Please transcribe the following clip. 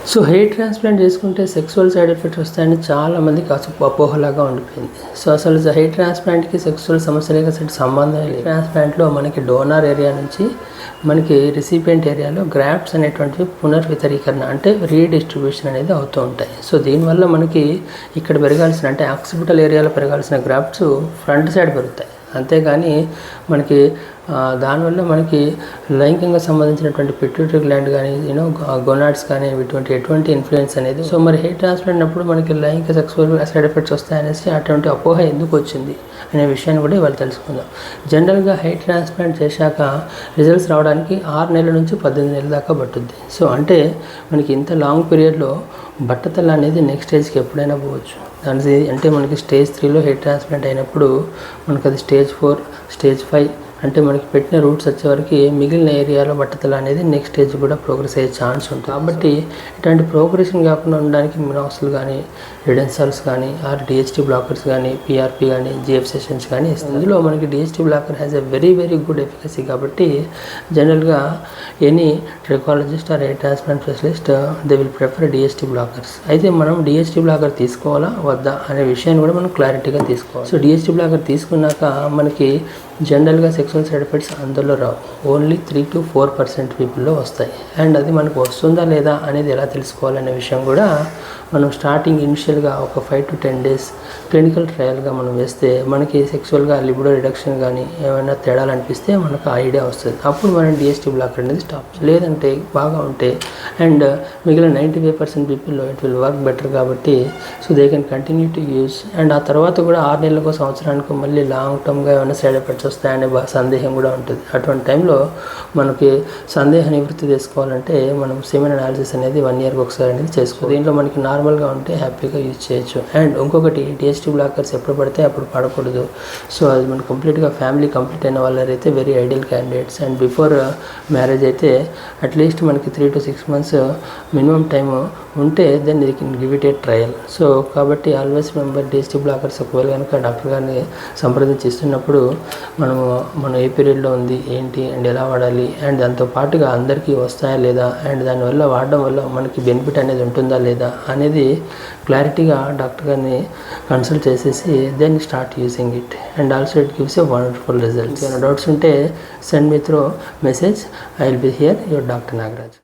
So hair transplant చేసుకుంటే sexual side effects వస్తాయని చాలామందికి అపోహలాగా ఉండిపోయింది. సో అసలు హెయిర్ ట్రాన్స్ప్లాంట్కి సెక్సువల్ సమస్యలకి అసలు సంబంధం లేదు. ట్రాన్స్ప్లాంట్లో మనకి డోనార్ ఏరియా నుంచి మనకి రిసిపియంట్ ఏరియాలో గ్రాఫ్ట్స్ అనేటువంటివి పునర్వితరీకరణ అంటే రీడిస్ట్రిబ్యూషన్ అనేది అవుతూ ఉంటాయి. సో దీనివల్ల మనకి ఇక్కడ పెరగాల్సిన అంటే ఆక్సిపిటల్ ఏరియాలో పెరగాల్సిన గ్రాఫ్ట్స్ ఫ్రంట్ సైడ్ పెరుగుతాయి. అంతేగాని మనకి దానివల్ల మనకి లైంగికంగా సంబంధించినటువంటి పిట్యూటరీ గ్లాండ్ కానీ గొనాడ్స్ కానీ ఎటువంటి ఇన్ఫ్లుయెన్స్ అనేది. సో మరి హెయిర్ ట్రాన్స్ప్లాంట్ అప్పుడు మనకి లైంగిక సెక్సువల్ సైడ్ ఎఫెక్ట్స్ వస్తాయనేసి అటువంటి అపోహ ఎందుకు వచ్చింది అనే విషయాన్ని కూడా ఇవాళ తెలుసుకుందాం. జనరల్గా హెయిర్ ట్రాన్స్ప్లాంట్ చేశాక రిజల్ట్స్ రావడానికి 6 నెలల నుంచి 18 నెలల దాకా పట్టుద్ది. సో అంటే మనకి ఇంత లాంగ్ పీరియడ్లో బట్టతల అనేది నెక్స్ట్ స్టేజ్కి ఎప్పుడైనా పోవచ్చు. దాని అంటే మనకి స్టేజ్ 3లో హెయిర్ ట్రాన్స్ప్లాంట్ అయినప్పుడు మనకు అది స్టేజ్ 4, స్టేజ్ 5 అంటే మనకి పెట్టిన రూట్స్ వచ్చేవరకు మిగిలిన ఏరియాలో బట్టతల అనేది నెక్స్ట్ స్టేజ్ కూడా ప్రోగ్రెస్ అయ్యే ఛాన్స్ ఉంటుంది. కాబట్టి ఇట్లాంటి ప్రోగ్రెషన్ కాకుండా ఉండడానికి మినాక్సిల్ కానీ రిడెన్సాల్స్ కానీ డిహెచ్టీ బ్లాకర్స్ కానీ పిఆర్పి కానీ జిఎఫ్ సెషన్స్ కానీ ఇస్తుంది. ఇందులో మనకి DHT blocker has a very good efficacy. కాబట్టి జనరల్గా any trichologist or hair transplant specialist they will prefer DHT blockers. అయితే మనం డిహెచ్టీ బ్లాకర్ తీసుకోవాలా వద్దా అనే విషయాన్ని కూడా మనం క్లారిటీగా తీసుకోవాలి. సో డిహెచ్టీ బ్లాకర్ తీసుకున్నాక మనకి జనరల్గా సెక్సువల్ సైడ్ ఎఫెక్ట్స్ అందులో రావు. ఓన్లీ 3 to 4% పీపుల్లో వస్తాయి. అండ్ అది మనకు వస్తుందా లేదా అనేది ఎలా తెలుసుకోవాలనే విషయం కూడా మనం స్టార్టింగ్ ఇనిషియల్గా ఒక 5 to 10 days క్లినికల్ ట్రయల్గా మనం వేస్తే మనకి సెక్సువల్గా లిబిడో రిడక్షన్ కానీ ఏమైనా తేడాలు అనిపిస్తే మనకు ఐడియా వస్తుంది. అప్పుడు మనం డిహెచ్టీ బ్లాకర్ అనేది స్టాప్. లేదంటే బాగా ఉంటే అండ్ మిగిలిన 95% పీపుల్లో ఇట్ విల్ వర్క్ బెటర్. కాబట్టి so they can continue to use. And ఆ తర్వాత కూడా 6 నెలలకు సంవత్సరానికి మళ్ళీ లాంగ్ టర్మ్గా ఏమైనా సైడ్ ఎఫెక్ట్స్ వస్తాయనే సందేహం కూడా ఉంటుంది. అటువంటి టైంలో మనకి సందేహ నివృత్తి చేసుకోవాలంటే మనం సెమెన్ అనాలిసిస్ అనేది 1 yearకి ఒకసారి అనేది చేసుకోవాలి. దీంట్లో మనకి నార్మల్గా ఉంటే హ్యాపీగా యూజ్ చేయొచ్చు. అండ్ ఇంకొకటి డిహెచ్టీ బ్లాకర్స్ ఎప్పుడు పడితే అప్పుడు పడకూడదు. సో అది మనకు కంప్లీట్గా ఫ్యామిలీ కంప్లీట్ అయిన వాళ్ళైతే very ideal candidates. And before marriage అయితే అట్లీస్ట్ మనకి 3 to 6 months మినిమం టైం ఉంటే దెన్ ఇది can give it A trial. So కాబట్టి ఆల్వేస్ రిమెంబర్ డిహెచ్టీ బ్లాకర్స్ ఒకవేళ కనుక డాక్టర్ గారిని సంప్రదించి ఇస్తున్నప్పుడు మనం ఏ పీరియడ్లో ఉంది ఏంటి అండ్ ఎలా వాడాలి అండ్ దాంతో పాటుగా అందరికీ వస్తాయా లేదా అండ్ దానివల్ల వాడడం వల్ల మనకి బెనిఫిట్ అనేది ఉంటుందా లేదా అనేది క్లారిటీగా డాక్టర్ గారిని కన్సల్ట్ చేసేసి then start using it. And also it gives a wonderful results. ఏమైనా డౌట్స్ ఉంటే send me through message. I will be here, your doctor Nagaraj.